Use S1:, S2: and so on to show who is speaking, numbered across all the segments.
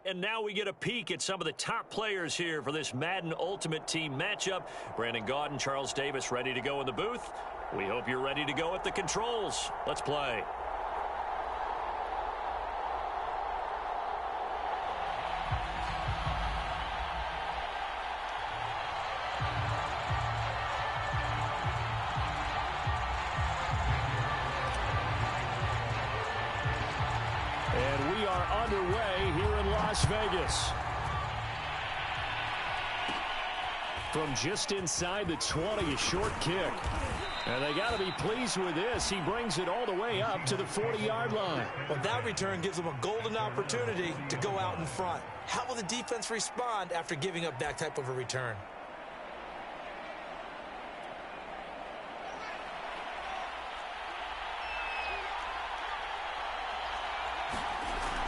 S1: And now we get a peek at some of the top players here for this Madden Ultimate Team matchup. Brandon Gaudin, Charles Davis ready to go in the booth. We hope you're ready to go at the controls. Let's play.
S2: And we are underway here in Las Vegas. From just inside the 20, a short kick. And they got to be pleased with this. He brings it all the way up to the 40-yard line.
S3: Well, that return gives them a golden opportunity to go out in front. How will the defense respond after giving up that type of a return?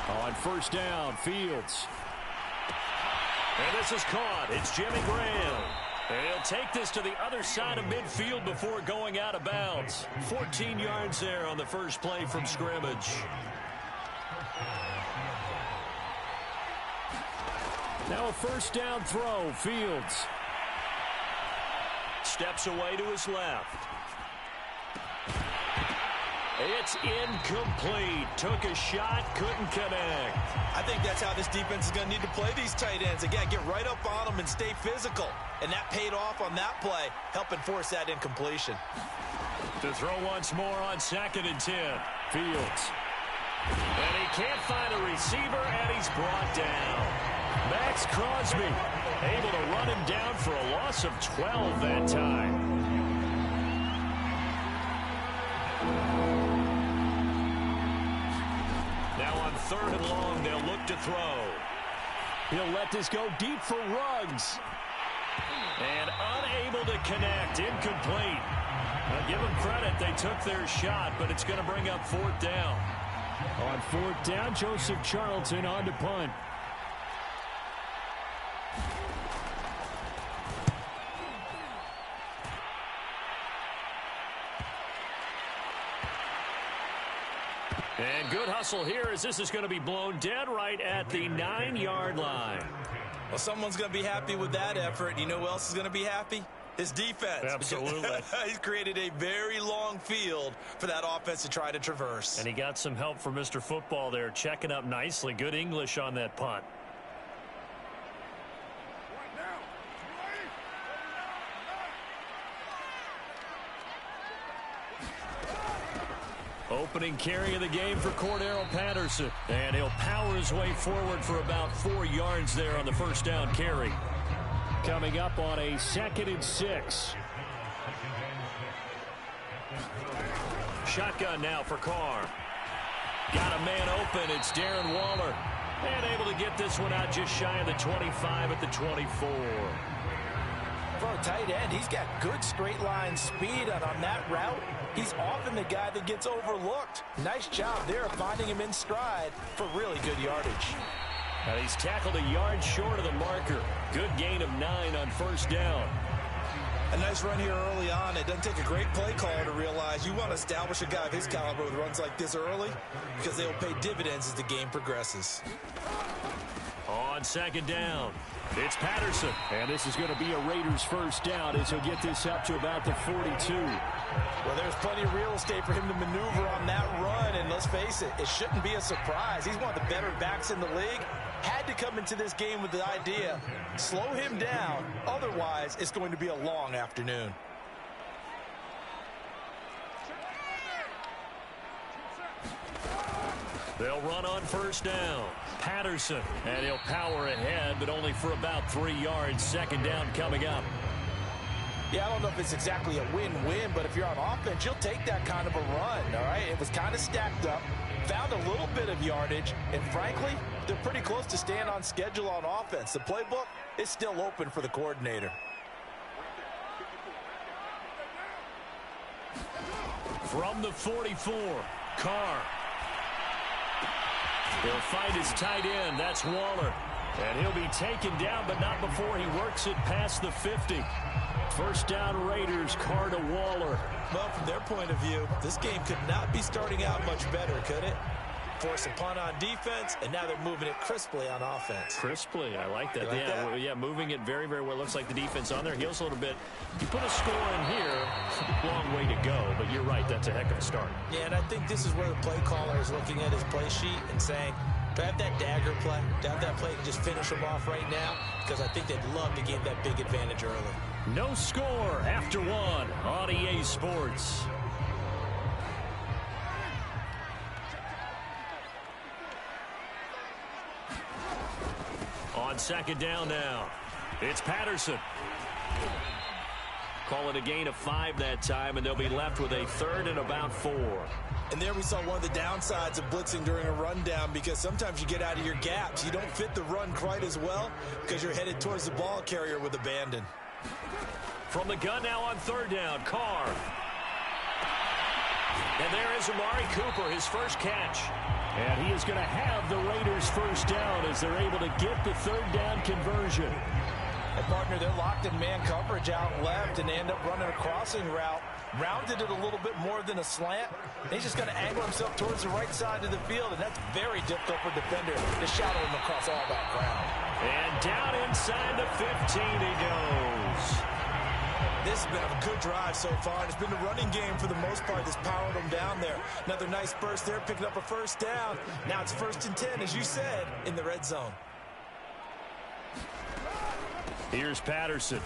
S2: On first down, Fields.
S1: And this is caught. It's Jimmy Graham. And he'll take this to the other side of midfield before going out of bounds. 14 yards there on the first play from scrimmage.
S2: Now a first down throw, Fields.
S1: Steps away to his left. It's incomplete. Took a shot, couldn't connect.
S3: I think that's how this defense is going to need to play these tight ends. Again, get right up on them and stay physical. And that paid off on that play, helping force that incompletion.
S1: To throw once more on 2nd and 10. Fields. And he can't find a receiver, and he's brought down. Max Crosby able to run him down for a loss of 12 that time. Now on 3rd and long, they'll look to throw.
S2: He'll let this go deep for Ruggs.
S1: And unable to connect. Incomplete. Now give them credit. They took their shot, but it's going to bring up 4th down.
S2: On 4th down, Joseph Charlton on to punt.
S1: And good hustle here as this is going to be blown dead right at the 9-yard line.
S3: Well, someone's going to be happy with that effort. You know who else is going to be happy? His defense.
S1: Absolutely.
S3: He's created a very long field for that offense to try to traverse.
S1: And he got some help from Mr. Football there, checking up nicely. Good English on that punt. Opening carry of the game for Cordero Patterson. And he'll power his way forward for about 4 yards there on the first down carry.
S2: Coming up on a 2nd and 6.
S1: Shotgun now for Carr. Got a man open. It's Darren Waller. And able to get this one out just shy of the 25 at the 24.
S3: For a tight end, he's got good straight line speed, and on that route, he's often the guy that gets overlooked. Nice job there of finding him in stride for really good yardage.
S1: And he's tackled a yard short of the marker. Good gain of 9 on first down.
S3: A nice run here early on. It doesn't take a great play caller to realize you want to establish a guy of his caliber with runs like this early because they'll pay dividends as the game progresses.
S1: On 2nd down, it's Patterson.
S2: And this is going to be a Raiders first down as he'll get this up to about the 42.
S3: Well, there's plenty of real estate for him to maneuver on that run, and let's face it, it shouldn't be a surprise. He's one of the better backs in the league. Had to come into this game with the idea, slow him down, otherwise it's going to be a long afternoon.
S1: They'll run on first down. Patterson, and he'll power ahead, but only for about 3 yards. 2nd down coming up.
S3: Yeah, I don't know if it's exactly a win-win, but if you're on offense, you'll take that kind of a run, all right? It was kind of stacked up, found a little bit of yardage, and frankly, they're pretty close to staying on schedule on offense. The playbook is still open for the coordinator.
S1: From the 44, Carr. He'll find his tight end. That's Waller. And he'll be taken down, but not before he works it past the 50. First down Raiders, Carr to Waller.
S3: Well, from their point of view, this game could not be starting out much better, could it? force a punt on defense, and now they're moving it crisply on offense.
S2: Crisply, I like that.
S3: Like that?
S2: Yeah, moving it very, very well. Looks like the defense on their heels a little bit. You put a score in here, long way to go, but you're right, that's a heck of a start.
S3: Yeah, and I think this is where the play caller is looking at his play sheet and saying, do I have that dagger play? Do I have that play to just finish them off right now? Because I think they'd love to give that big advantage early.
S2: No score after one on EA Sports. On second down now, it's Patterson. Call it a gain of 5 that time, and they'll be left with a 3rd and about 4.
S3: And there we saw one of the downsides of blitzing during a rundown, because sometimes you get out of your gaps. You don't fit the run quite as well because you're headed towards the ball carrier with abandon.
S2: From the gun now on 3rd down, Carr. And there is Amari Cooper, his first catch. And he is going to have the Raiders' first down as they're able to get the 3rd down conversion.
S3: And partner, they're locked in man coverage out left, and they end up running a crossing route. Rounded it a little bit more than a slant. And he's just going to angle himself towards the right side of the field, and that's very difficult for a defender to shadow him across all that ground.
S2: And down inside the 15 he goes.
S3: This has been a good drive so far, and it's been the running game for the most part that's powered them down there. Another nice burst there, picking up a first down. Now it's 1st and 10, as you said, in the red zone.
S2: Here's Patterson.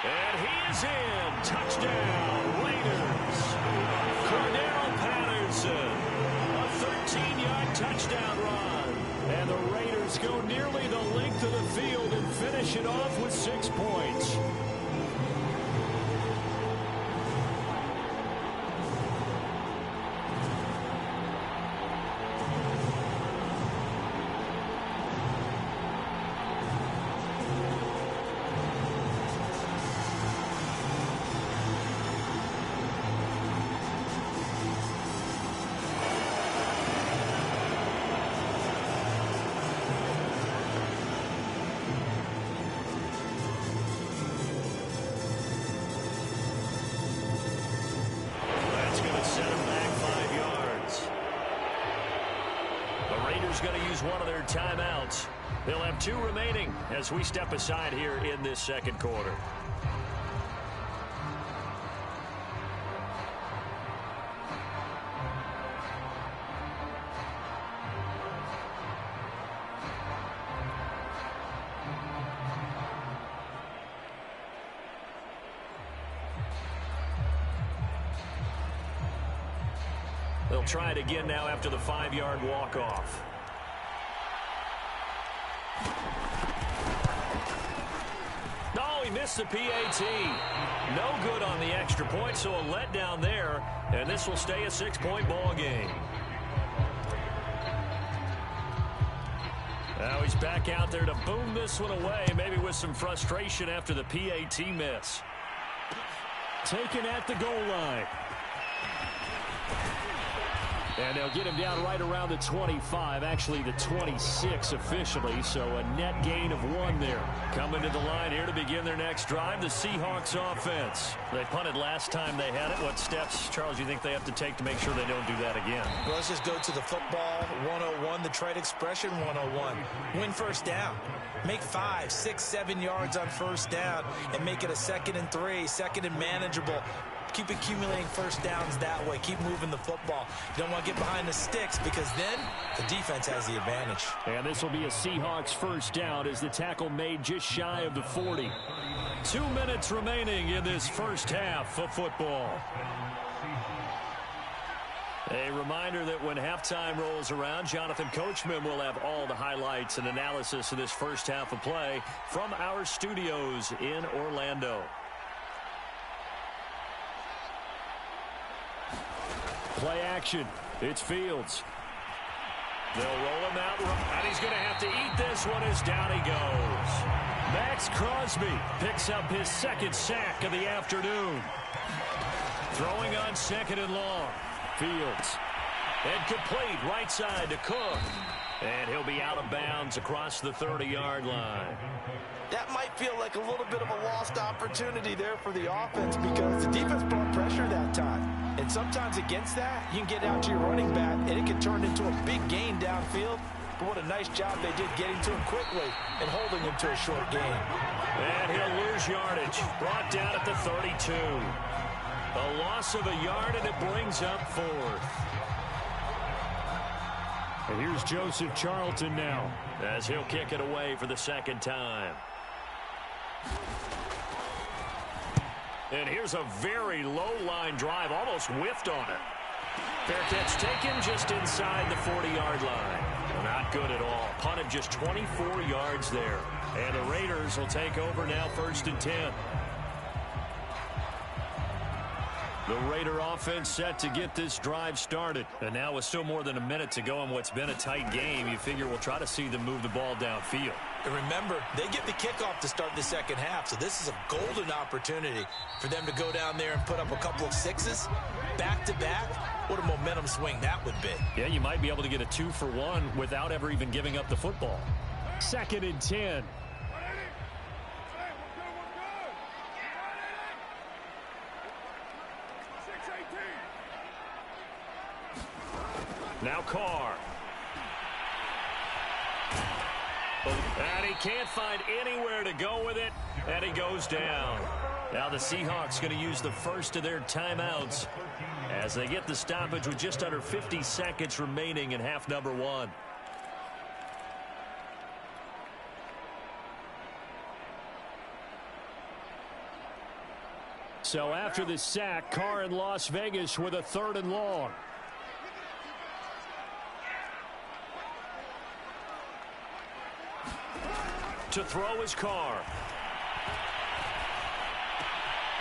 S2: And he is in. Touchdown, Raiders. Cordell Patterson. A 13-yard touchdown run. And the Raiders go nearly the length of the field and finish it off with 6 points. Going to use one of their timeouts. They'll have 2 remaining as we step aside here in this second quarter. They'll try it again now after the 5-yard walk-off. He missed the PAT. No good on the extra point, so a letdown there, and this will stay a 6-point ball game. Now he's back out there to boom this one away, maybe with some frustration after the PAT miss. Taken at the goal line. And they'll get him down right around the 25, actually the 26 officially, so a net gain of 1 there. Coming to the line here to begin their next drive, the Seahawks offense. They punted last time they had it. What steps, Charles, you think they have to take to make sure they don't do that again?
S3: Well, let's just go to the football 101, the trade expression 101. Win first down. Make 5, 6, 7 yards on first down and make it a 2nd and 3, 2nd and manageable. Keep accumulating first downs that way. Keep moving the football. You don't want to get behind the sticks because then the defense has the advantage.
S2: And this will be a Seahawks first down as the tackle made just shy of the 40. 2 minutes remaining in this first half of football. A reminder that when halftime rolls around, Jonathan Coachman will have all the highlights and analysis of this first half of play from our studios in Orlando. Play action. It's Fields. They'll roll him out, and he's going to have to eat this one as down he goes. Max Crosby picks up his 2nd sack of the afternoon. Throwing on 2nd and long. Fields. And complete right side to Cook. And he'll be out of bounds across the 30-yard line.
S3: That might feel like a little bit of a lost opportunity there for the offense because the defense brought pressure that time. And sometimes against that, you can get out to your running back, and it can turn into a big gain downfield. But what a nice job they did getting to him quickly and holding him to a short gain.
S2: And he'll lose yardage. Brought down at the 32. A loss of a yard, and it brings up 4th.
S1: And here's Joseph Charlton now,
S2: as he'll kick it away for the second time. And here's a very low-line drive, almost whiffed on it. Fair catch taken just inside the 40-yard line. Not good at all. Punted just 24 yards there. And the Raiders will take over now, 1st and 10. The Raider offense set to get this drive started. And now with still more than a minute to go in what's been a tight game, you figure we'll try to see them move the ball downfield.
S3: And remember, they get the kickoff to start the second half, so this is a golden opportunity for them to go down there and put up a couple of sixes back-to-back. What a momentum swing that would be.
S2: Yeah, you might be able to get a 2-for-1 without ever even giving up the football.
S1: 2nd and 10.
S2: Now Carr. And he can't find anywhere to go with it, and he goes down. Now the Seahawks going to use the first of their timeouts as they get the stoppage with just under 50 seconds remaining in half number 1.
S1: So after the sack, Carr in Las Vegas with a 3rd and long.
S2: To throw is Carr.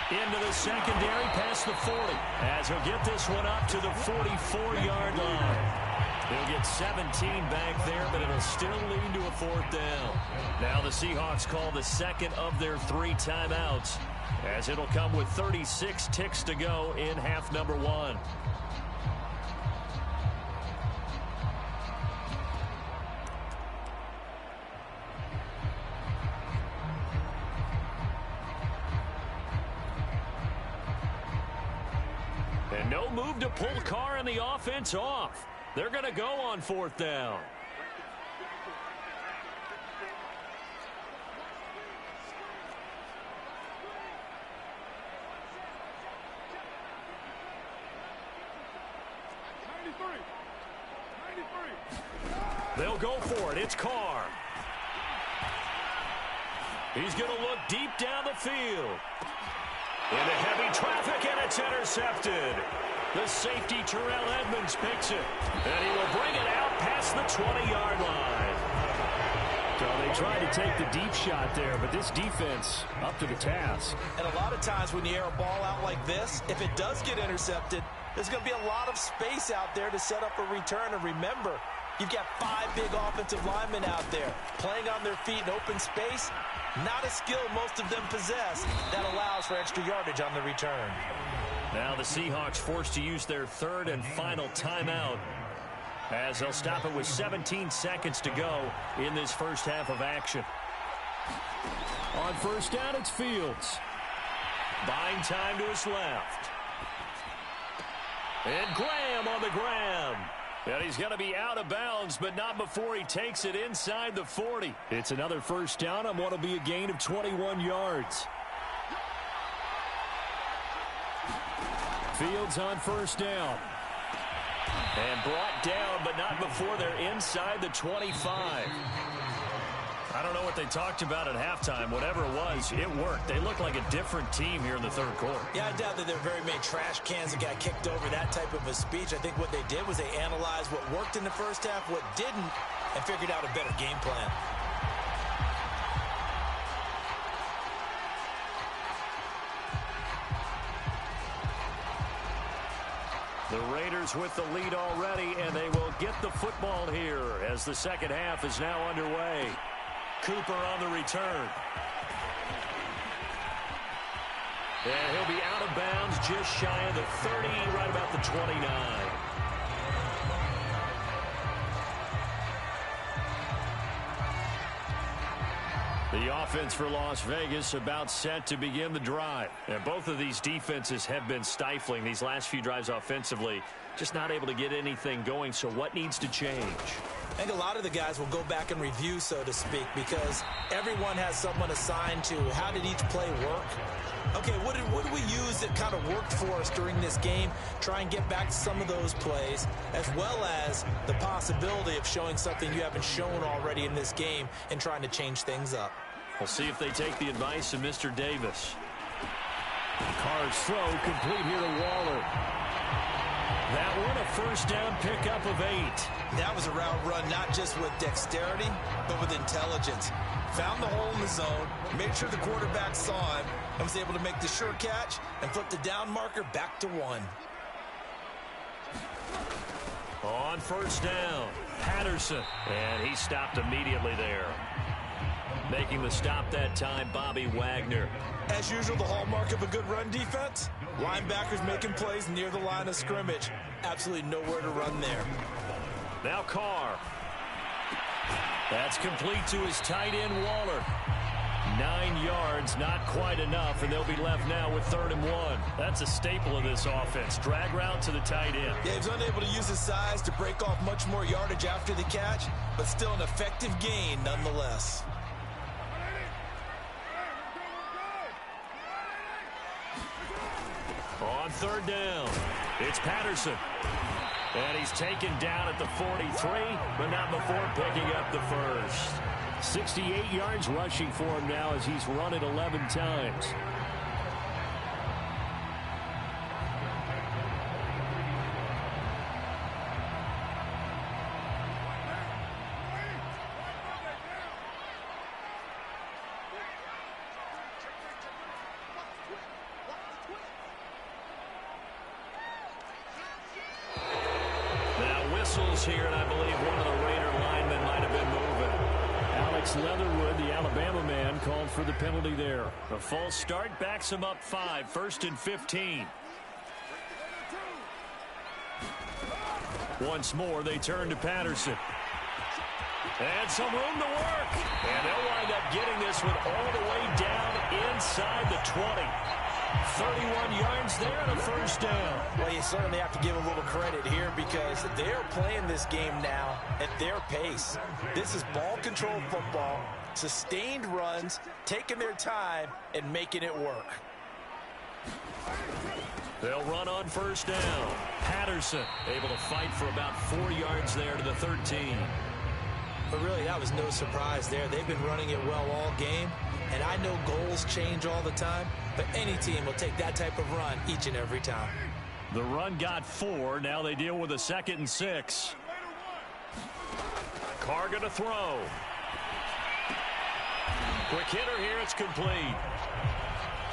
S2: Into the secondary past the 40. As he'll get this one up to the 44-yard line. He'll get 17 back there, but it'll still lead to a 4th down. Now the Seahawks call the second of their 3 timeouts, as it'll come with 36 ticks to go in half number 1. And no move to pull Carr and the offense off. They're going to go on 4th down. They'll go for it. It's Carr. He's going to look deep down the field. Into heavy traffic, and it's intercepted. The safety, Terrell Edmonds, picks it. And he will bring it out past the 20-yard line.
S1: So they tried to take the deep shot there, but this defense up to the task.
S3: And a lot of times when you air a ball out like this, if it does get intercepted, there's going to be a lot of space out there to set up a return. And remember, you've got 5 big offensive linemen out there playing on their feet in open space. Not a skill most of them possess that allows for extra yardage on the return.
S2: Now the Seahawks forced to use their 3rd and final timeout, as they'll stop it with 17 seconds to go in this first half of action.
S1: On 1st down, it's Fields.
S2: Buying time to his left. And Graham on the ground. And he's going to be out of bounds, but not before he takes it inside the 40.
S1: It's another 1st down on what will be a gain of 21 yards. Fields on 1st down.
S2: And brought down, but not before they're inside the 25. I don't know what they talked about at halftime. Whatever it was, it worked. They look like a different team here in the 3rd quarter.
S3: Yeah, I doubt that there were very many trash cans that got kicked over, that type of a speech. I think what they did was they analyzed what worked in the first half, what didn't, and figured out a better game plan.
S2: The Raiders with the lead already, and they will get the football here as the second half is now underway. Cooper on the return. And he'll be out of bounds just shy of the 30, right about the 29. The offense for Las Vegas about set to begin the drive. And both of these defenses have been stifling these last few drives offensively. Just not able to get anything going. So what needs to change?
S3: I think a lot of the guys will go back and review, so to speak, because everyone has someone assigned to how did each play work. Okay, what did we use that kind of worked for us during this game? Try and get back to some of those plays, as well as the possibility of showing something you haven't shown already in this game and trying to change things up.
S2: We'll see if they take the advice of Mr. Davis.
S1: Carr's throw complete here to Waller.
S2: That one a first down pickup of 8.
S3: That was a route run not just with dexterity, but with intelligence. Found the hole in the zone, made sure the quarterback saw him, and was able to make the sure catch and flip the down marker back to 1.
S2: On first down, Patterson. And he stopped immediately there. Making the stop that time, Bobby Wagner.
S3: As usual, the hallmark of a good run defense, linebackers making plays near the line of scrimmage. Absolutely nowhere to run there.
S2: Now Carr. That's complete to his tight end, Waller. 9 yards, not quite enough, and they'll be left now with 3rd and 1. That's a staple of this offense. Drag route to the tight end.
S3: Yeah, he was unable to use his size to break off much more yardage after the catch, but still an effective gain nonetheless.
S2: On 3rd down, it's Patterson. And he's taken down at the 43, but not before picking up the first.
S1: 68 yards rushing for him now as he's run it 11 times.
S2: Here, and I believe one of the Raider linemen might have been moving.
S1: Alex Leatherwood, the Alabama man, called for the penalty there.
S2: A false start backs him up 5, 1st and 15. Once more, they turn to Patterson. And some room to work. And they'll wind up getting this one all the way down inside the 20. 31 yards there and a first down.
S3: Well, you certainly have to give a little credit here because they're playing this game now at their pace. This is ball-control football, sustained runs, taking their time, and making it work.
S2: They'll run on first down. Patterson able to fight for about 4 yards there to the 13.
S3: But really, that was no surprise there. They've been running it well all game. And I know goals change all the time, but any team will take that type of run each and every time.
S2: The run got 4. Now they deal with a 2nd and 6. Carr going to throw. Quick hitter here. It's complete.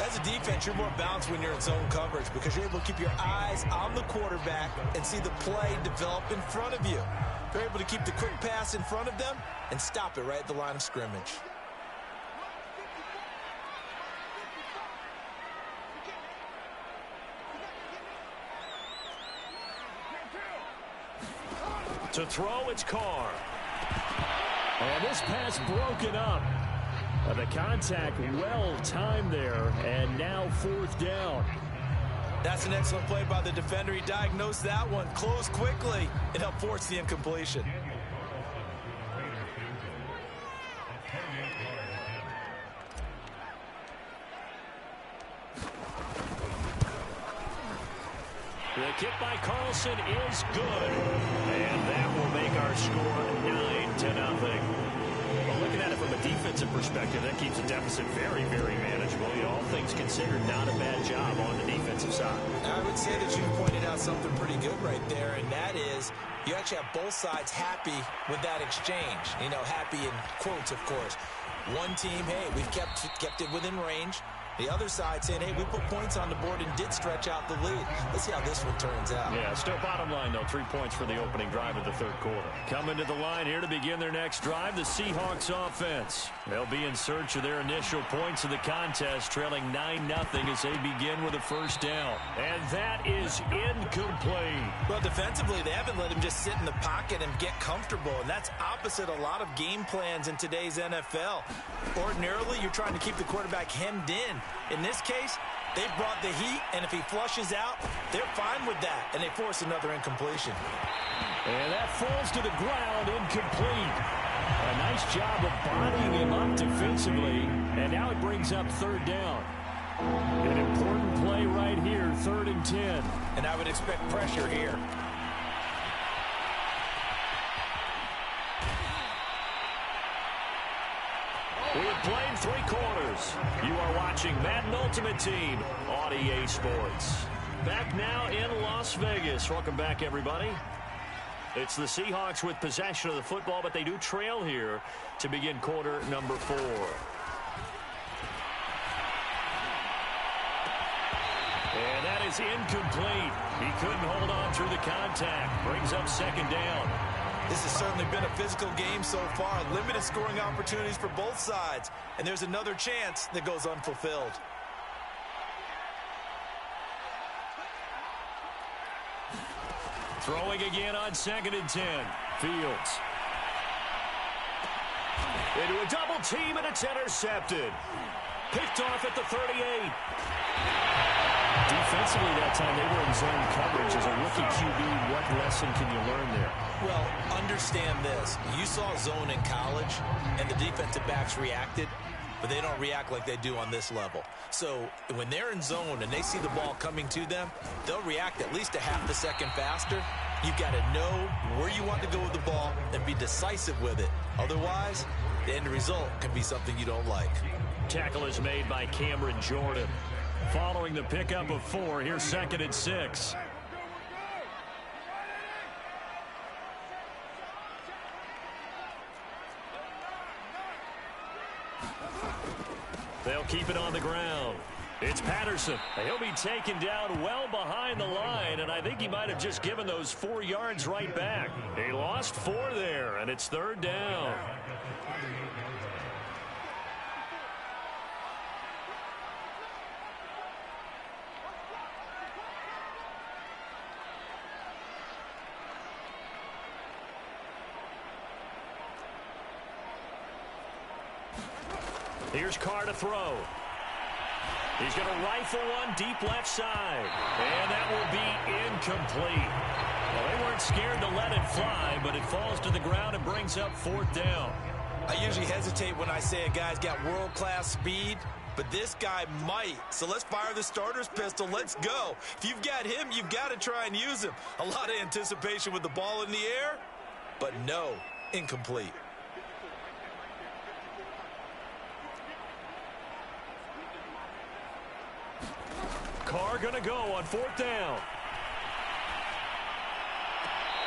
S3: As a defense, you're more balanced when you're in zone coverage because you're able to keep your eyes on the quarterback and see the play develop in front of you. You're able to keep the quick pass in front of them and stop it right at the line of scrimmage.
S2: To throw, it's Carr.
S1: And this pass broken up. The contact well timed there, and now 4th down.
S3: That's an excellent play by the defender. He diagnosed that one, closed quickly, and helped force the incompletion.
S2: The kick by Carlson is good. And that will make our score 9-0. Well, looking at it from a defensive perspective, that keeps the deficit very, very manageable. You know, all things considered, not a bad job on the defensive side.
S3: I would say that you pointed out something pretty good right there, and that is you actually have both sides happy with that exchange. You know, happy in quotes, of course. One team, hey, we've kept it within range. The other side saying, hey, we put points on the board and did stretch out the lead. Let's see how this one turns out.
S2: Yeah, still bottom line, though. 3 points for the opening drive of the third quarter. Coming to the line here to begin their next drive, the Seahawks offense. They'll be in search of their initial points of the contest, trailing 9-0 as they begin with a first down. And that is incomplete.
S3: Well, defensively, they haven't let him just sit in the pocket and get comfortable, and that's opposite a lot of game plans in today's NFL. Ordinarily, you're trying to keep the quarterback hemmed in. In this case, they brought the heat, and if he flushes out, they're fine with that, and they force another incompletion.
S2: And that falls to the ground, incomplete. A nice job of bodying him up defensively, and now it brings up third down. An important play right here, 3rd and 10.
S3: And I would expect pressure here.
S2: We have played 3 quarters. You are watching Madden Ultimate Team on EA Sports. Back now in Las Vegas. Welcome back, everybody. It's the Seahawks with possession of the football, but they do trail here to begin quarter number 4. And that is incomplete. He couldn't hold on through the contact. Brings up 2nd down.
S3: This has certainly been a physical game so far. Limited scoring opportunities for both sides. And there's another chance that goes unfulfilled.
S2: Throwing again on 2nd and 10. Fields. Into a double team, and it's intercepted. Picked off at the 38. Defensively that time, they were in zone coverage. As a rookie QB, what lesson can you learn there?
S3: Well, understand this. You saw zone in college, and the defensive backs reacted, but they don't react like they do on this level. So when they're in zone and they see the ball coming to them, they'll react at least a half a second faster. You've got to know where you want to go with the ball and be decisive with it. Otherwise, the end result can be something you don't like.
S2: Tackle is made by Cameron Jordan. Following the pickup of 4, here's 2nd and 6. They'll keep it on the ground. It's Patterson. He'll be taken down well behind the line, and I think he might have just given those 4 yards right back. He lost 4 there, and it's 3rd down. Here's Carr to throw. He's going to rifle one deep left side. And that will be incomplete. Well, they weren't scared to let it fly, but it falls to the ground and brings up 4th down.
S3: I usually hesitate when I say a guy's got world-class speed, but this guy might. So let's fire the starter's pistol. Let's go. If you've got him, you've got to try and use him. A lot of anticipation with the ball in the air, but no, incomplete.
S2: Carr going to go on 4th down.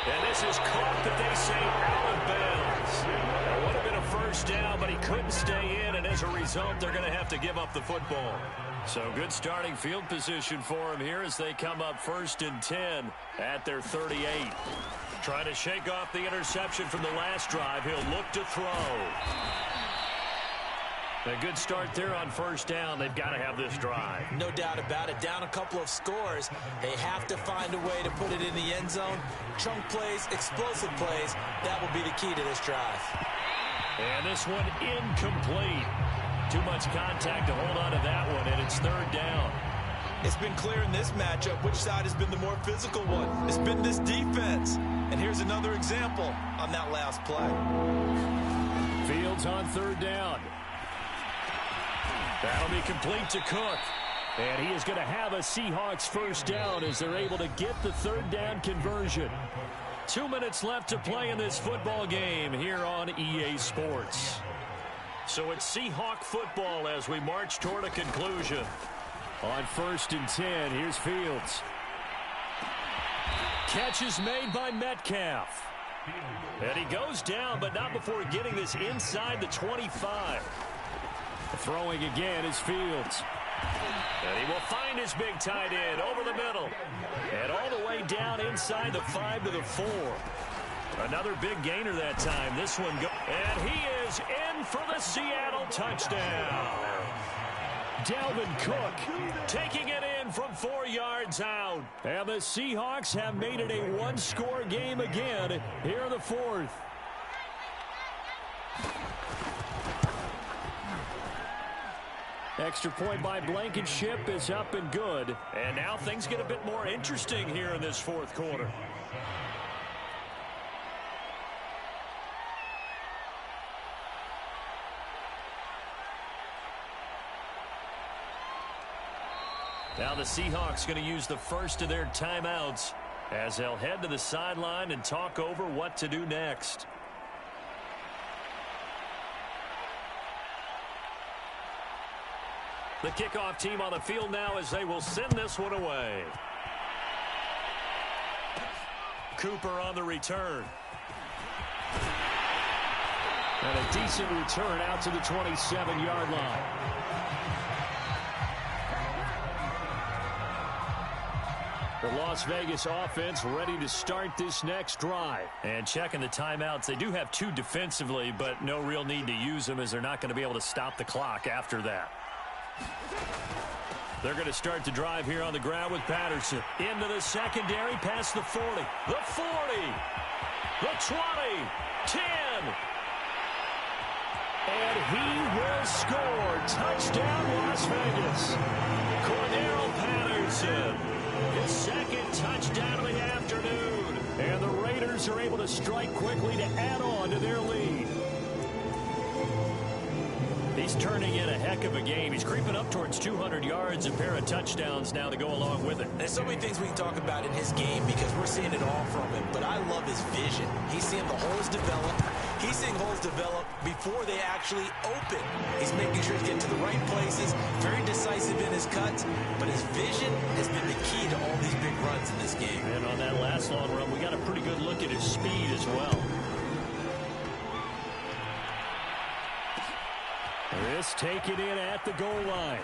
S2: And this is caught, that they say, out of bounds. It would have been a first down, but he couldn't stay in, and as a result, they're going to have to give up the football. So good starting field position for him here as they come up 1st and 10 at their 38. Trying to shake off the interception from the last drive. He'll look to throw. A good start there on 1st down. They've got to have this drive.
S3: No doubt about it. Down a couple of scores. They have to find a way to put it in the end zone. Chunk plays, explosive plays. That will be the key to this drive.
S2: And this one incomplete. Too much contact to hold on to that one, and it's 3rd down.
S3: It's been clear in this matchup which side has been the more physical one. It's been this defense. And here's another example on that last play.
S2: Fields on 3rd down. That'll be complete to Cook. And he is going to have a Seahawks first down as they're able to get the 3rd down conversion. 2 minutes left to play in this football game here on EA Sports. So it's Seahawk football as we march toward a conclusion. On 1st and 10, here's Fields. Catch is made by Metcalf. And he goes down, but not before getting this inside the 25. Throwing again is Fields. And he will find his big tight end over the middle. And all the way down inside the 5 to the 4. Another big gainer that time. This one and he is in for the Seattle touchdown. Dalvin Cook taking it in from 4 yards out. And the Seahawks have made it a one-score game again here in the 4th. Extra point by Blankenship is up and good. And now things get a bit more interesting here in this 4th quarter. Now the Seahawks going to use the first of their timeouts as they'll head to the sideline and talk over what to do next. The kickoff team on the field now as they will send this one away. Cooper on the return. And a decent return out to the 27-yard line. The Las Vegas offense ready to start this next drive. And checking the timeouts, they do have 2 defensively, but no real need to use them as they're not going to be able to stop the clock after that. They're going to start the drive here on the ground with Patterson. Into the secondary, past the 40. The 40. The 20. 10. And he will score. Touchdown, Las Vegas. Cordarrelle Patterson. His 2nd touchdown of the afternoon. And the Raiders are able to strike quickly to add on to their lead. He's turning in a heck of a game. He's creeping up towards 200 yards, a pair of touchdowns now to go along with it.
S3: There's so many things we can talk about in his game because we're seeing it all from him. But I love his vision. He's seeing the holes develop. He's seeing holes develop before they actually open. He's making sure he's getting to the right places, very decisive in his cuts. But his vision has been the key to all these big runs in this game.
S2: And on that last long run, we got a pretty good look at his speed as well. This taken in at the goal line.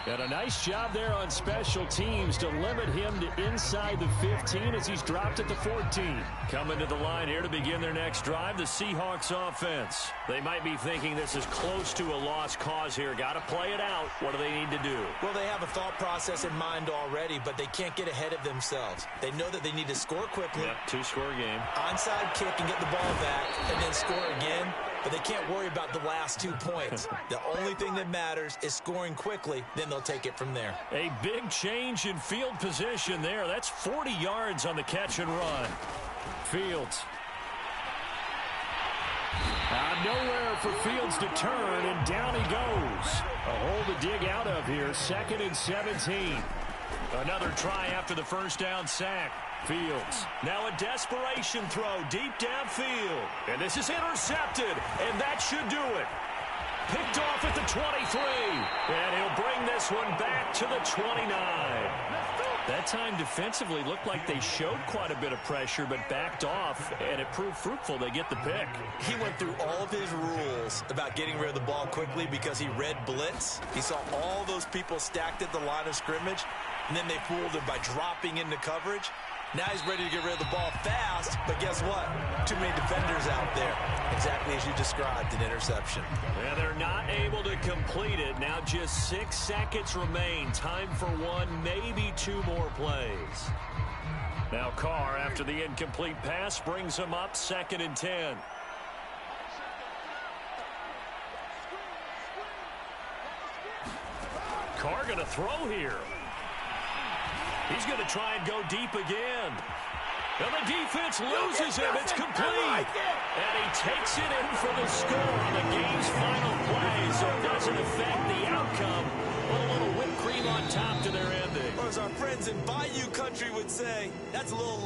S2: And a nice job there on special teams to limit him to inside the 15 as he's dropped at the 14. Coming to the line here to begin their next drive, the Seahawks offense. They might be thinking this is close to a lost cause here. Got to play it out. What do they need to do?
S3: Well, they have a thought process in mind already, but they can't get ahead of themselves. They know that they need to score quickly.
S2: Yep, 2-score game.
S3: Onside kick and get the ball back and then score again. But they can't worry about the last 2 points. The only thing that matters is scoring quickly. Then they'll take it from there.
S2: A big change in field position there. That's 40 yards on the catch and run. Fields. Nowhere for Fields to turn, and down he goes. A hole to dig out of here. 2nd and 17. Another try after the first down sack. Fields. Now a desperation throw deep downfield. And this is intercepted, and that should do it. Picked off at the 23. And he'll bring this one back to the 29. That time defensively looked like they showed quite a bit of pressure but backed off, and it proved fruitful. They get the pick.
S3: He went through all of his rules about getting rid of the ball quickly because he read blitz. He saw all those people stacked at the line of scrimmage, and then they fooled him by dropping into coverage. Now he's ready to get rid of the ball fast, but guess what? Too many defenders out there. Exactly as you described, an interception.
S2: And they're not able to complete it. Now just 6 seconds remain. Time for 1, maybe 2 more plays. Now Carr, after the incomplete pass, brings him up 2nd and 10. Carr going to throw here. He's going to try and go deep again. And the defense loses him. It's complete. And he takes it in for the score on the game's final play, so it doesn't affect the outcome. Put a little whipped cream on top to their ending.
S3: Or as our friends in Bayou Country would say, that's a little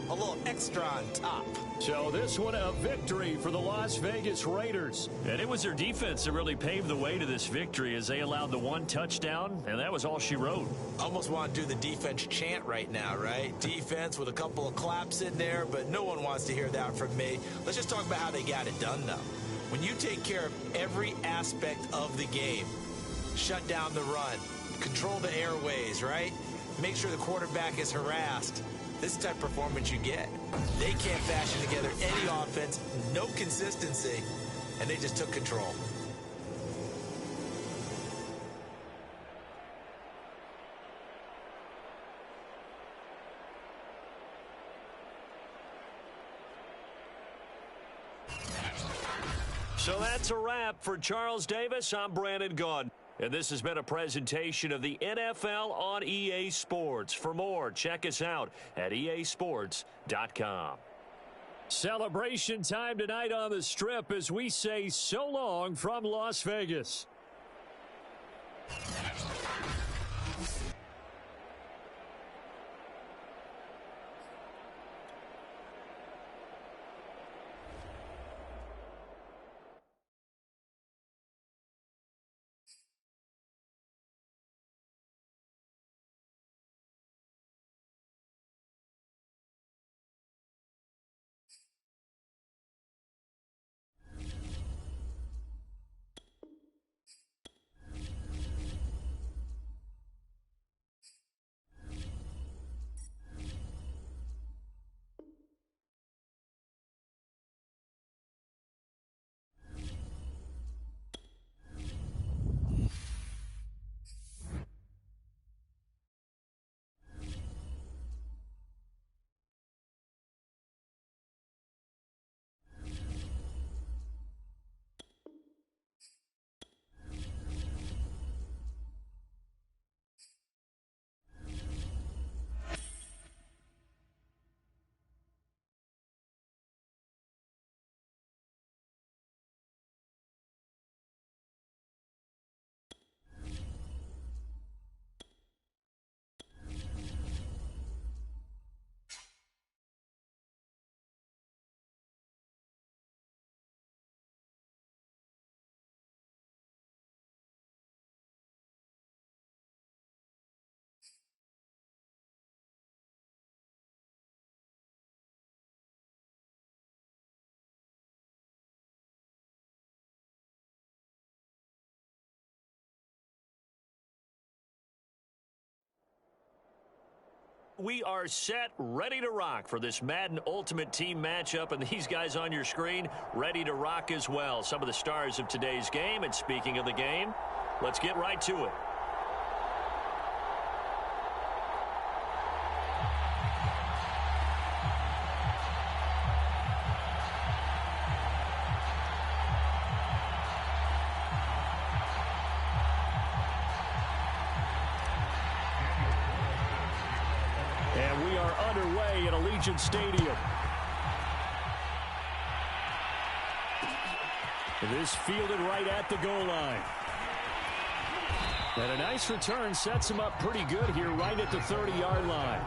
S3: a little extra on top.
S2: So this one a victory for the Las Vegas Raiders. And it was their defense that really paved the way to this victory as they allowed the 1 touchdown, and that was all she wrote.
S3: Almost want to do the defense chant right now, right? Defense with a couple of claps in there, but no one wants to hear that from me. Let's just talk about how they got it done, though. When you take care of every aspect of the game, shut down the run, control the airways, right? Make sure the quarterback is harassed. This is the type of performance you get. They can't fashion together any offense, no consistency, and they just took control.
S2: So that's a wrap for Charles Davis. I'm Brandon Gaudin. And this has been a presentation of the NFL on EA Sports. For more, check us out at easports.com. Celebration time tonight on the Strip as we say so long from Las Vegas. We are set, ready to rock for this Madden Ultimate Team matchup, and these guys on your screen ready to rock as well. Some of the stars of today's game, and speaking of the game, let's get right to it. And we are underway at Allegiant Stadium. This fielded right at the goal line. And a nice return sets him up pretty good here right at the 30-yard line.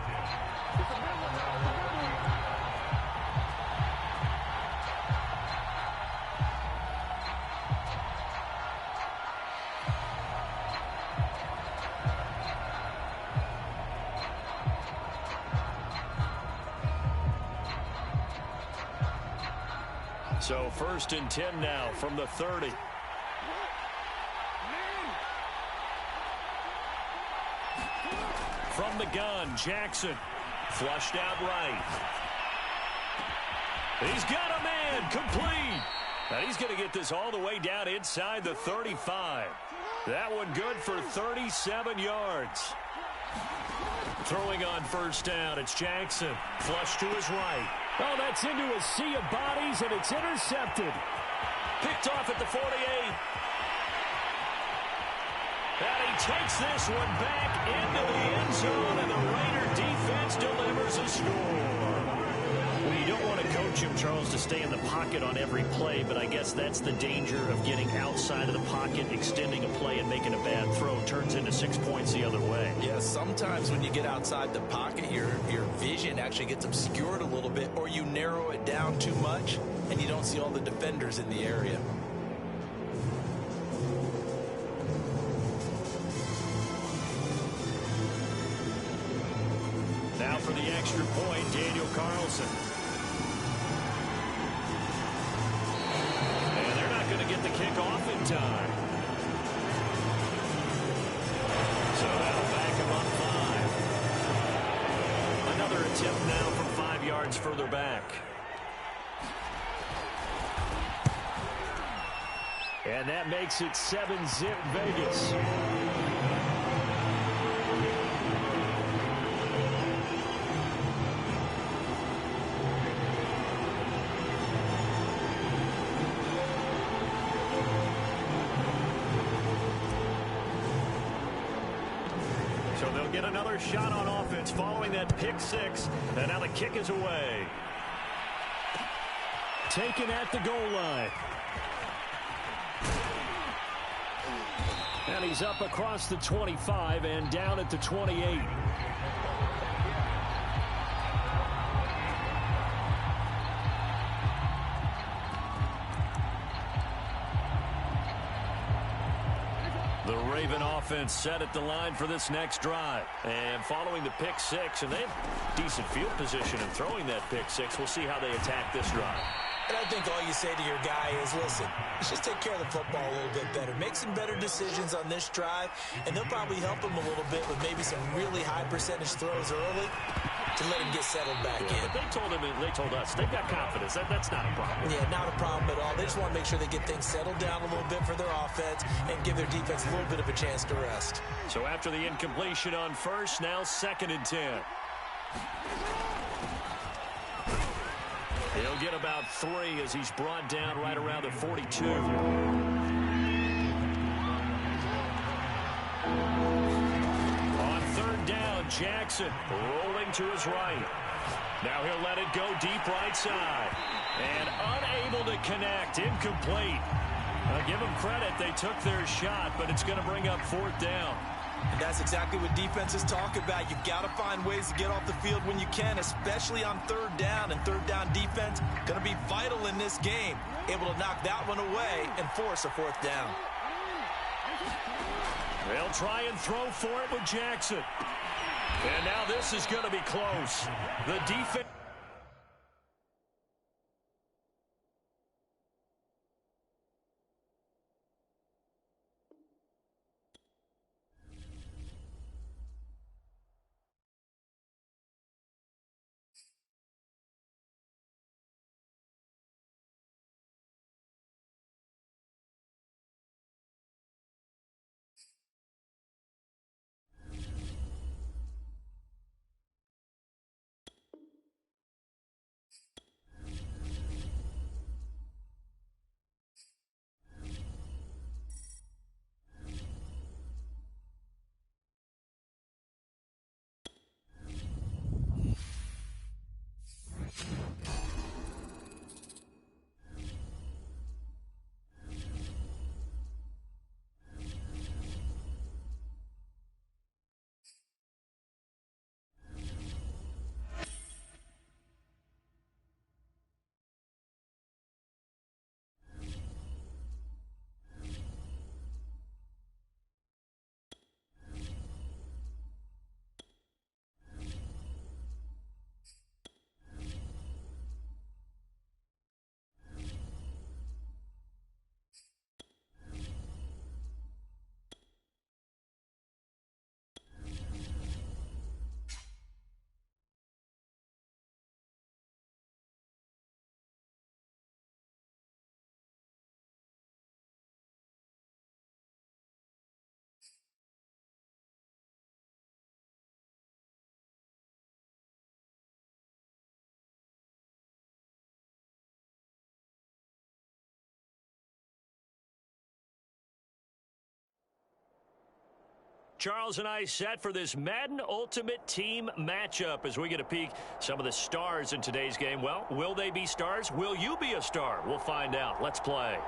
S2: So 1st and 10 now from the 30. From the gun, Jackson. Flushed out right. He's got a man, complete. And he's going to get this all the way down inside the 35. That one good for 37 yards. Throwing on 1st down, it's Jackson. Flush to his right. Oh, that's into a sea of bodies, and it's intercepted. Picked off at the 48. And he takes this one back into the end zone, and the Raider defense delivers a score. Well, you don't want to coach him, Charles, to stay in the pocket on every play, but I guess that's the danger of getting outside of the pocket, extending a play, and making a bad throw. Turns into 6 points the other way.
S3: Yeah, sometimes when you get outside the pocket, your vision actually gets obscured a little bit, or you narrow it down too much, and you don't see all the defenders in the area.
S2: Now for the extra point, Daniel Carlson. And they're that time. So that'll back him up 5. Another attempt now from 5 yards further back. And that makes it 7-zip Vegas. So they'll get another shot on offense following that pick 6. And now the kick is away. Taken at the goal line. And he's up across the 25 and down at the 28. The Raven offense set at the line for this next drive. And following the pick 6, and they have decent field position in throwing that pick 6. We'll see how they attack this drive.
S3: And I think all you say to your guy is, listen, let's just take care of the football a little bit better. Make some better decisions on this drive, and they'll probably help him a little bit with maybe some really high percentage throws early to let him get settled back in.
S2: But they told him, and they told us, they've got confidence. That's not a problem.
S3: Yeah, not a problem at all. They just want to make sure they get things settled down a little bit for their offense and give their defense a little bit of a chance to rest.
S2: So after the incompletion on first, now 2nd and 10. He'll get about 3 as he's brought down right around the 42. On 3rd down, Jackson rolling to his right. Now he'll let it go deep right side. And unable to connect, incomplete. I'll give them credit, they took their shot, but it's going to bring up 4th down.
S3: And that's exactly what defenses talk about. You've got to find ways to get off the field when you can, especially on 3rd down. And 3rd down defense going to be vital in this game. Able to knock that one away and force a 4th down.
S2: They'll try and throw for it with Jackson. And now this is going to be close. The defense... Charles and I set for this Madden Ultimate Team matchup as we get a peek some of the stars in today's game. Well, will they be stars? Will you be a star? We'll find out. Let's play.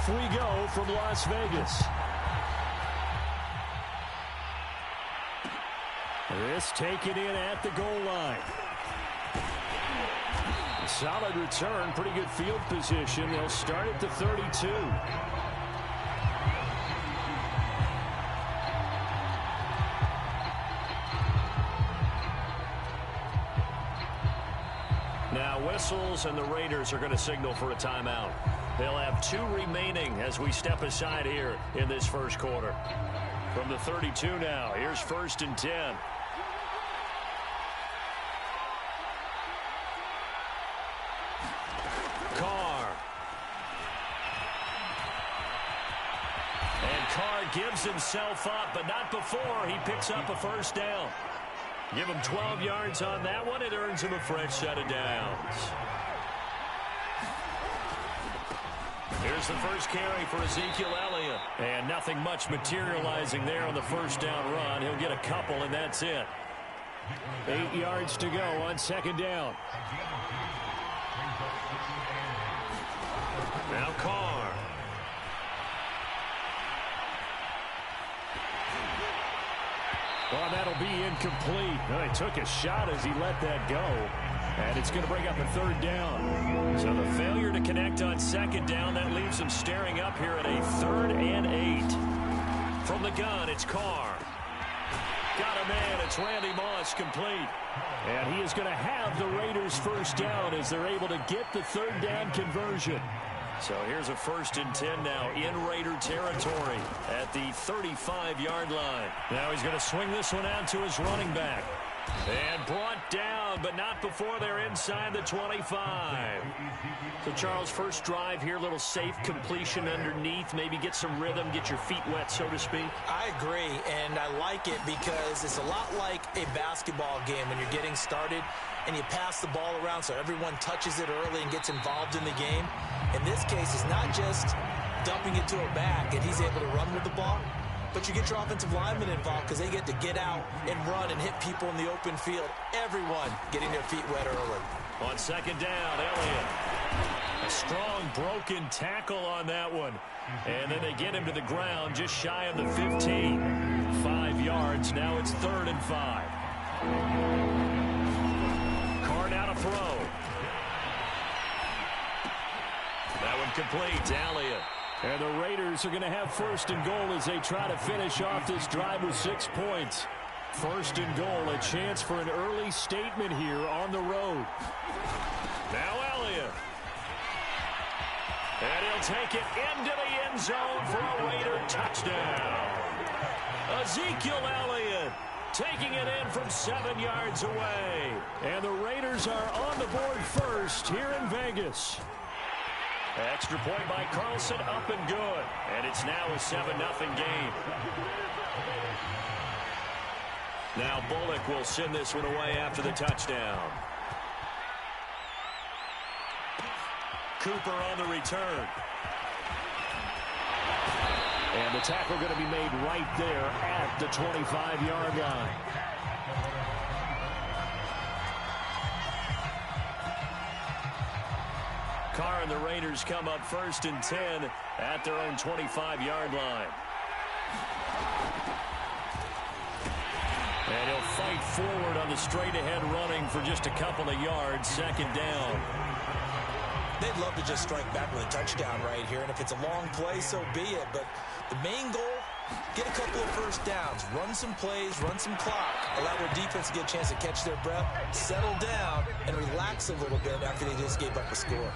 S2: Off we go from Las Vegas. This taken in at the goal line. A solid return, pretty good field position. They'll start at the 32. Now whistles, and the Raiders are going to signal for a timeout. They'll have 2 remaining as we step aside here in this first quarter. From the 32 now, here's 1st and 10. Carr. And Carr gives himself up, but not before he picks up a first down. Give him 12 yards on that one. It earns him a fresh set of downs. Here's the first carry for Ezekiel Elliott. And nothing much materializing there on the first down run. He'll get a couple, and that's it. 8 yards to go on 2nd down. Now Carr. Well, that'll be incomplete. Well, he took a shot as he let that go. And it's going to bring up a 3rd down. So the failure to connect on 2nd down, that leaves him staring up here at a 3rd and 8. From the gun, it's Carr. Got a man. It's Randy Moss, complete. And he is going to have the Raiders' first down as they're able to get the 3rd down conversion. So here's a 1st and 10 now in Raider territory at the 35-yard line. Now he's going to swing this one out to his running back. And brought down, but not before they're inside the 25. So, Charles, first drive here, little safe completion underneath. Maybe get some rhythm, get your feet wet, so to speak.
S3: I agree, and I like it because it's a lot like a basketball game when you're getting started and you pass the ball around so everyone touches it early and gets involved in the game. In this case, it's not just dumping it to a back and he's able to run with the ball, but you get your offensive linemen involved because they get to get out and run and hit people in the open field. Everyone getting their feet wet early.
S2: On 2nd down, Elliott. A strong broken tackle on that one. And then they get him to the ground just shy of the 15. 5 yards. Now it's 3rd and 5. Carr now to throw. That one complete to Elliott. And the Raiders are going to have 1st and goal as they try to finish off this drive with 6 points. 1st and goal, a chance for an early statement here on the road. Now Elliott. And he'll take it into the end zone for a Raider touchdown. Ezekiel Elliott taking it in from 7 yards away. And the Raiders are on the board first here in Vegas. Extra point by Carlson, up and good. And it's now a 7-0 game. Now Bullock will send this one away after the touchdown. Cooper on the return. And the tackle going to be made right there at the 25-yard line. Carr and the Raiders come up 1st and 10 at their own 25-yard line. And he'll fight forward on the straight-ahead running for just a couple of yards. 2nd down.
S3: They'd love to just strike back with a touchdown right here, and if it's a long play, so be it. But the main goal, get a couple of first downs, run some plays, run some clock, allow their defense to get a chance to catch their breath, settle down, and relax a little bit after they just gave up a score.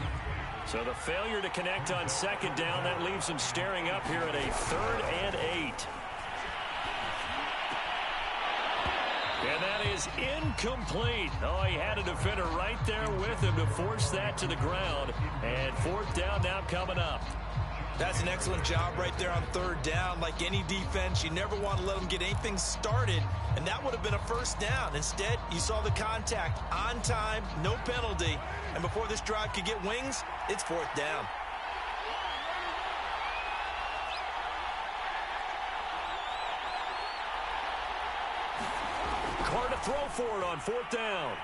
S2: So the failure to connect on 2nd down, that leaves them staring up here at a 3rd and 8. And that is incomplete. Oh, he had a defender right there with him to force that to the ground. And 4th down now coming up.
S3: That's an excellent job right there on 3rd down. Like any defense, you never want to let them get anything started, and that would have been a 1st down. Instead, you saw the contact on time, no penalty, and before this drive could get wings, it's 4th down. Carr to throw for it on 4th down.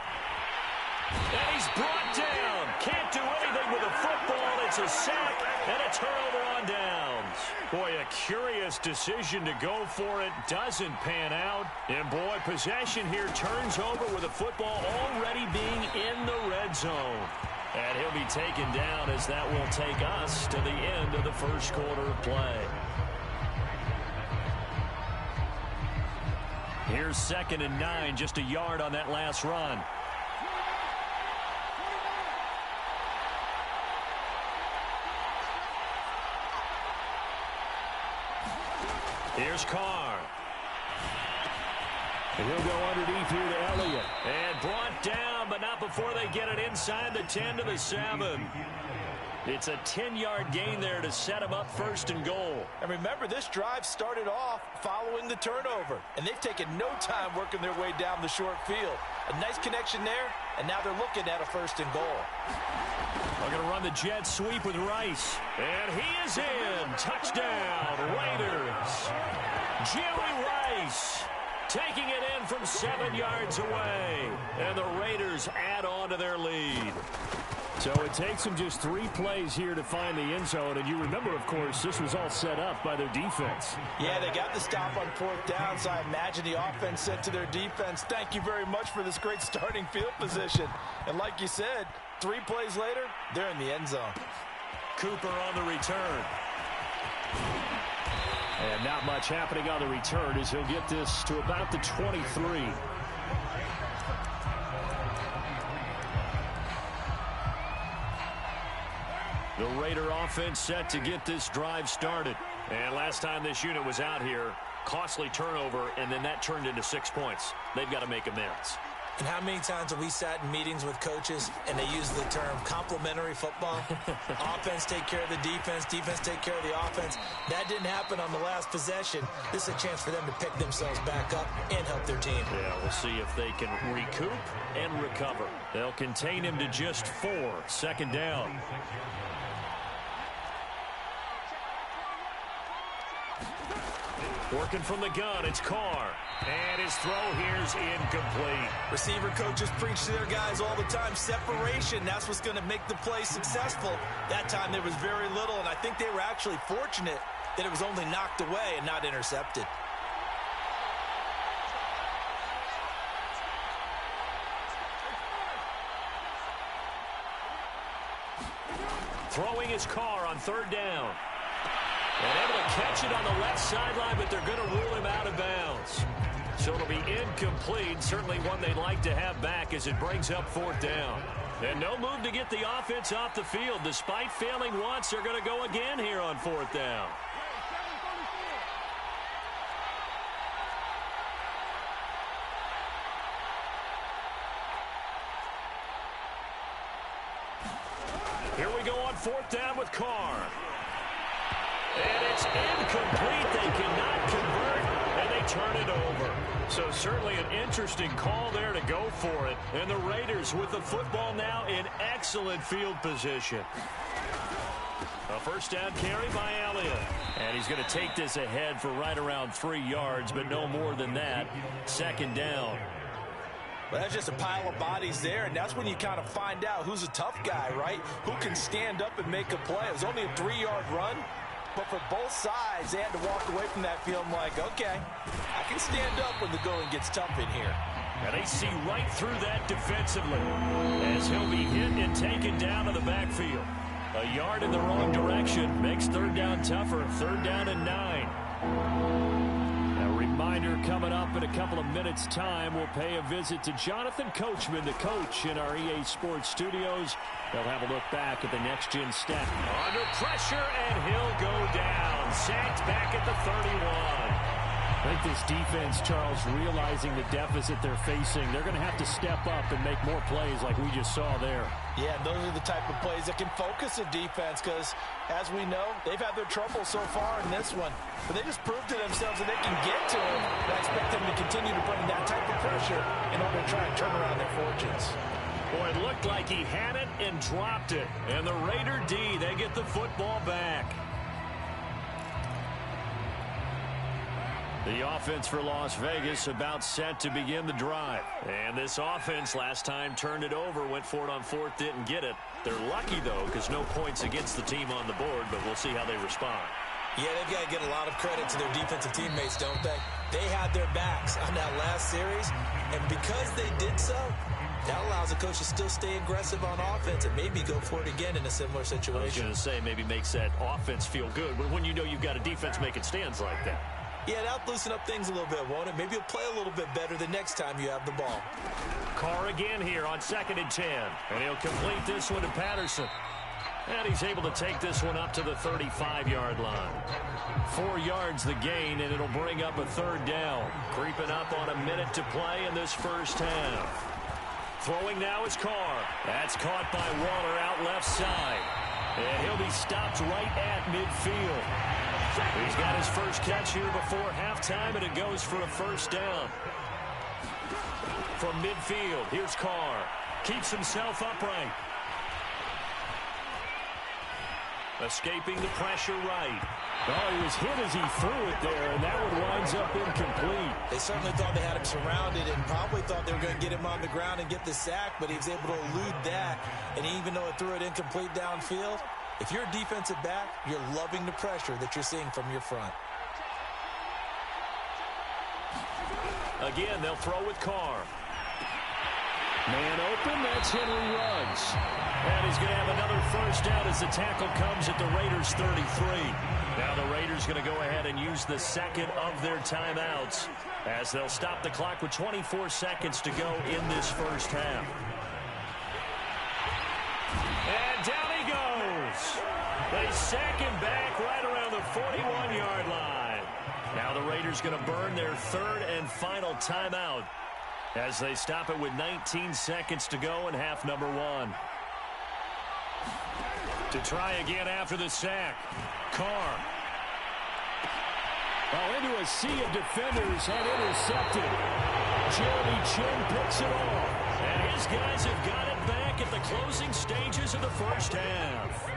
S1: And he's brought down. Can't do anything with the football. It's a sack and a turnover on downs. Boy, a curious decision to go for it. Doesn't pan out. And, boy, possession here turns over with the football already being in the red zone. And he'll be taken down as that will take us to the end of the first quarter of play. Here's 2nd and 9, just a yard on that last run. Here's Carr.
S2: And he'll go underneath here to Elliott.
S1: And brought down, but not before they get it inside the 10 to the 7. It's a 10-yard gain there to set them up 1st and goal.
S3: And remember, this drive started off following the turnover, and they've taken no time working their way down the short field. A nice connection there, and now they're looking at a 1st and goal.
S1: They're going to run the jet sweep with Rice. And he is in. Touchdown, Raiders. Jerry Rice taking it in from 7 yards away. And the Raiders add on to their lead.
S2: So it takes them just 3 plays here to find the end zone. And you remember, of course, this was all set up by their defense.
S3: Yeah, they got the stop on 4th down, so I imagine the offense said to their defense, thank you very much for this great starting field position. And like you said, 3 plays later, they're in the end zone.
S1: Cooper on the return.
S2: And not much happening on the return as he'll get this to about the 23.
S1: The Raider offense set to get this drive started. And last time this unit was out here, costly turnover, and then that turned into 6 points. They've got to make amends.
S4: And how many times have we sat in meetings with coaches and they use the term complementary football? Offense take care of the defense, defense take care of the offense. That didn't happen on the last possession. This is a chance for them to pick themselves back up and help their team.
S1: Yeah, we'll see if they can recoup and recover. They'll contain him to just 4. 2nd down. Working from the gun, it's Carr. And his throw here's incomplete.
S4: Receiver coaches preach to their guys all the time. Separation, that's what's going to make the play successful. That time there was very little, and I think they were actually fortunate that it was only knocked away and not intercepted.
S1: Throwing his Carr on 3rd down. And able to catch it on the left sideline, but they're going to rule him out of bounds. So it'll be incomplete, certainly one they'd like to have back as it brings up 4th down. And no move to get the offense off the field. Despite failing once, they're going to go again here on 4th down. Here we go on 4th down with Carr. And it's incomplete. They cannot convert, and they turn it over. So certainly an interesting call there to go for it. And the Raiders with the football now in excellent field position. A 1st down carry by Elliott. And he's going to take this ahead for right around 3 yards, but no more than that. 2nd down.
S3: Well, that's just a pile of bodies there, and that's when you kind of find out who's a tough guy, right? Who can stand up and make a play. It was only a 3-yard run. But for both sides, they had to walk away from that field like, okay, I can stand up when the going gets tough in here.
S1: And they see right through that defensively as he'll be hit and taken down to the backfield. A yard in the wrong direction makes 3rd down tougher. 3rd down and 9. A reminder coming up in a couple of minutes' time. We'll pay a visit to Jonathan Coachman, the coach in our EA Sports studios. They'll have a look back at the next-gen stat. Under pressure, and he'll go down. Sacked back at the 31.
S2: I think this defense, Charles, realizing the deficit they're facing, they're going to have to step up and make more plays like we just saw there.
S3: Yeah, those are the type of plays that can focus a defense because, as we know, they've had their trouble so far in this one. But they just proved to themselves that they can get to him. And I expect them to continue to bring that type of pressure in order to try and turn around their fortunes.
S1: Boy, it looked like he had it and dropped it. And the Raider D, they get the football back.
S2: The offense for Las Vegas about set to begin the drive.
S1: And this offense last time turned it over, went for it on fourth, didn't get it. They're lucky, though, because no points against the team on the board, but we'll see how they respond.
S4: Yeah, they've got to get a lot of credit to their defensive teammates, don't they? They had their backs on that last series, and because they did so, that allows the coach to still stay aggressive on offense and maybe go for it again in a similar situation.
S1: I was going to say, maybe makes that offense feel good, but when you know you've got a defense making stands like that.
S4: Yeah, that'll loosen up things a little bit, won't it? Maybe you'll play a little bit better the next time you have the ball.
S1: Carr again here on 2nd and 10. And he'll complete this one to Patterson. And he's able to take this one up to the 35-yard line. 4 yards the gain, and it'll bring up a third down. Creeping up on a minute to play in this first half. Throwing now is Carr. That's caught by Waller out left side. And he'll be stopped right at midfield. He's got his first catch here before halftime, and it goes for a first down. From midfield, here's Carr. Keeps himself upright. Escaping the pressure right.
S2: Oh, he was hit as he threw it there, and that one winds up incomplete.
S4: They certainly thought they had him surrounded and probably thought they were going to get him on the ground and get the sack, but he was able to elude that. And even though it threw it incomplete downfield, if you're a defensive back, you're loving the pressure that you're seeing from your front.
S1: Again, they'll throw with Carr.
S2: Man open, that's Henry Ruggs.
S1: And he's going to have another first down as the tackle comes at the Raiders' 33. Now the Raiders going to go ahead and use the second of their timeouts as they'll stop the clock with 24 seconds to go in this first half. And down he goes. They sack him back right around the 41-yard line. Now the Raiders going to burn their third and final timeout as they stop it with 19 seconds to go in half number 1. To try again after the sack, Carr.
S2: Well, into a sea of defenders and intercepted. Jeremy Chin picks it off.
S1: And his guys have got it back at the closing stages of the first half.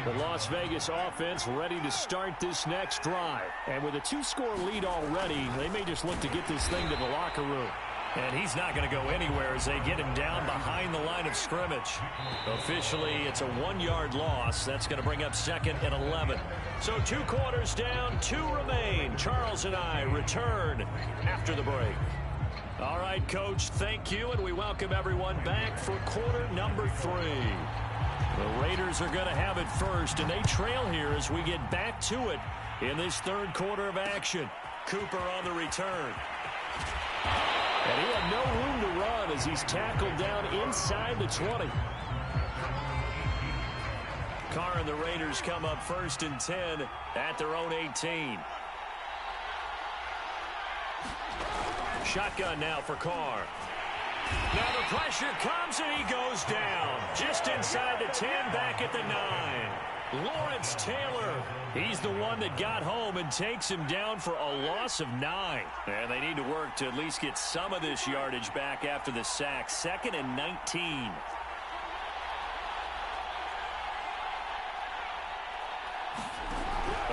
S2: The Las Vegas offense ready to start this next drive. And with a 2-score lead already, they may just look to get this thing to the locker room.
S1: And he's not going to go anywhere as they get him down behind the line of scrimmage. Officially, it's a 1-yard loss. That's going to bring up 2nd and 11. So 2 quarters down, 2 remain. Charles and I return after the break. All right, Coach, thank you, and we welcome everyone back for quarter number 3. The Raiders are going to have it first, and they trail here as we get back to it in this third quarter of action. Cooper on the return.
S2: And he had no room to run as he's tackled down inside the 20.
S1: Carr and the Raiders come up 1st and 10 at their own 18. Shotgun now for Carr. Now the pressure comes and he goes down. Just inside the 10, back at the 9. Lawrence Taylor. He's the one that got home and takes him down for a loss of 9. And they need to work to at least get some of this yardage back after the sack. 2nd and 19.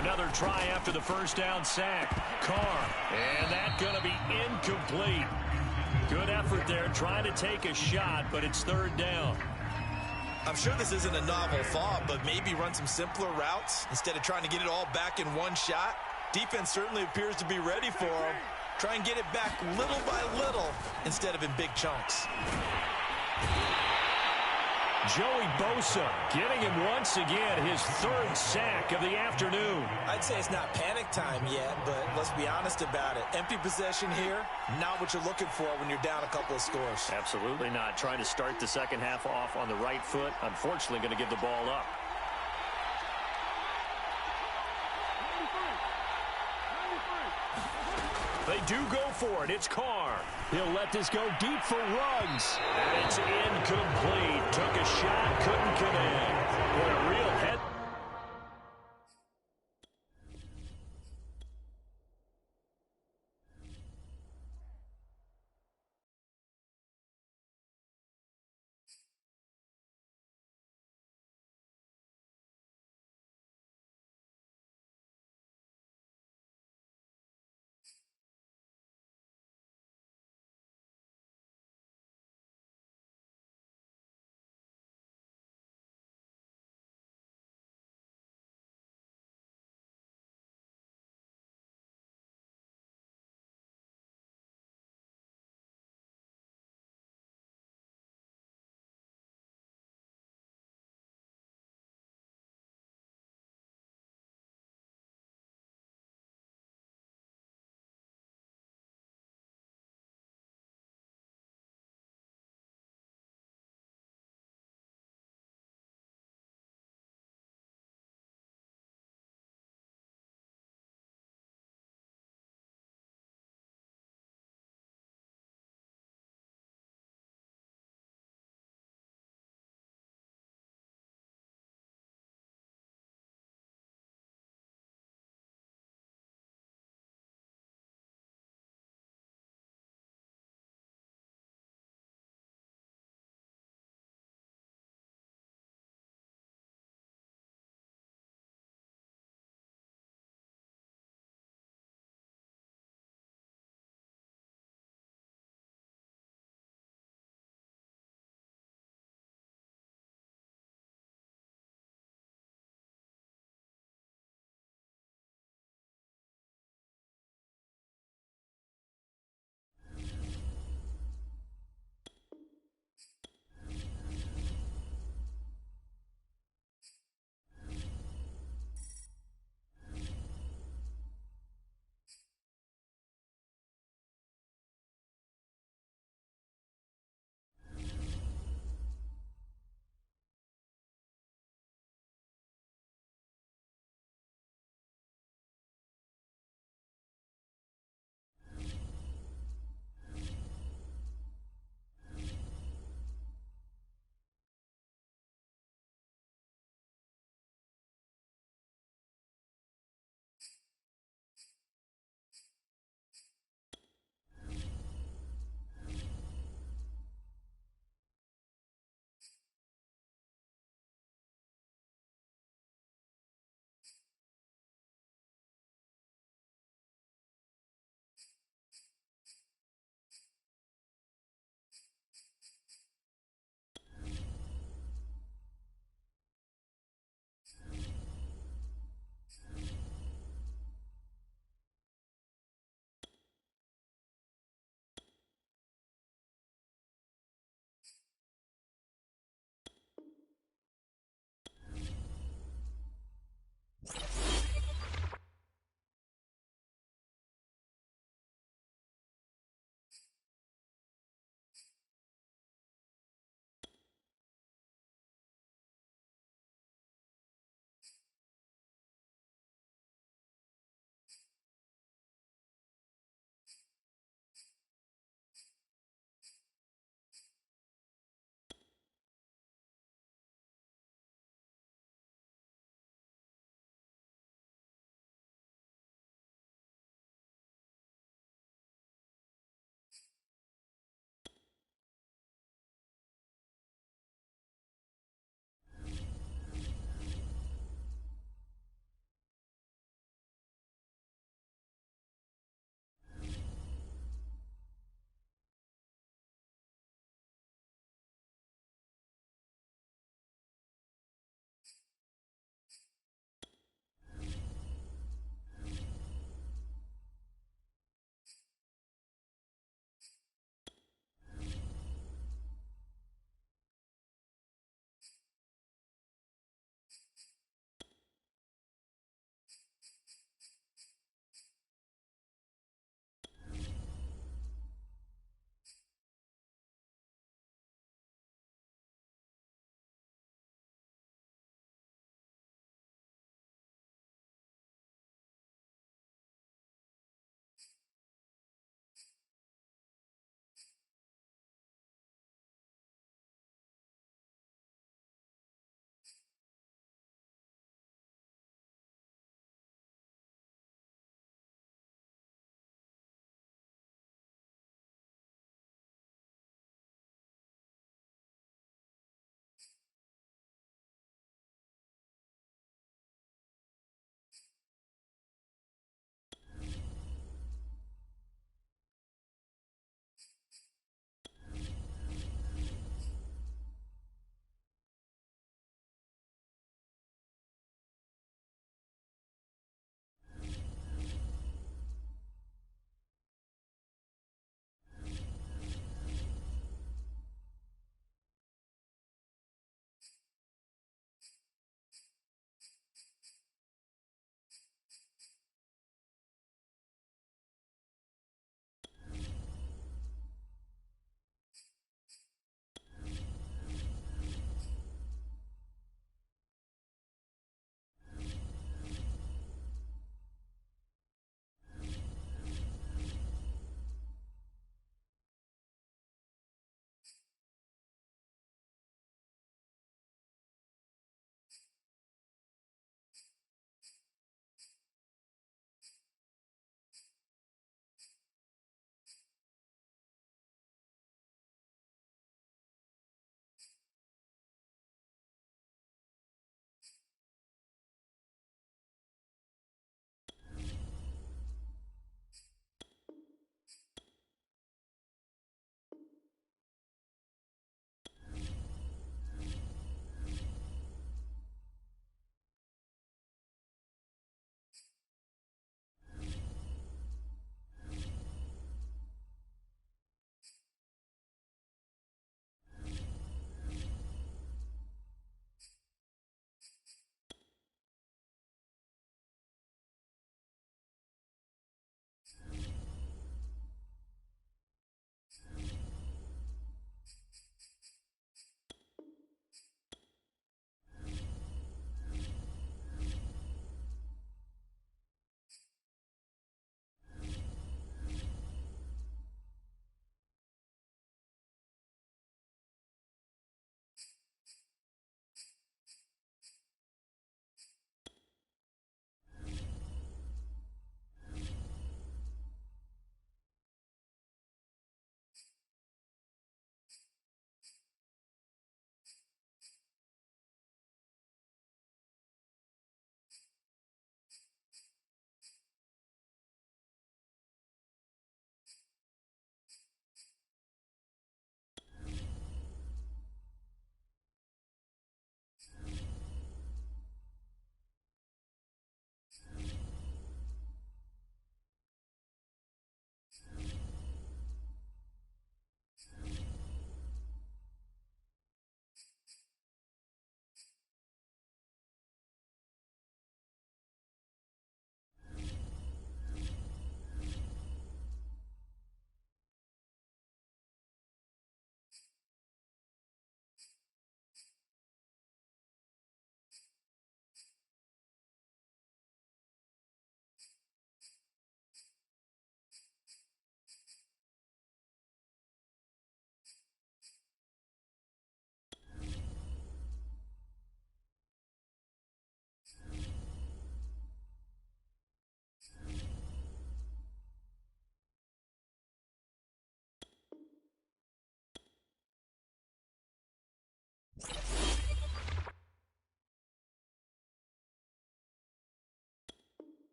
S1: Another try after the first down sack. Carr. And that's going to be incomplete. Good effort there trying to take a shot, but it's 3rd down.
S4: I'm sure this isn't a novel thought, but maybe run some simpler routes instead of trying to get it all back in one shot. Defense certainly appears to be ready for him. Try and get it back little by little instead of in big chunks.
S1: Joey Bosa getting him once again his 3rd sack of the afternoon.
S4: I'd say it's not panic time yet, but let's be honest about it. Empty possession here, not what you're looking for when you're down a couple of scores.
S1: Absolutely not. Trying to start the second half off on the right foot. Unfortunately, going to give the ball up. They do go for it. It's Carr.
S2: He'll let this go deep for Ruggs.
S1: And it's incomplete. Took a shot, couldn't connect. What a real head.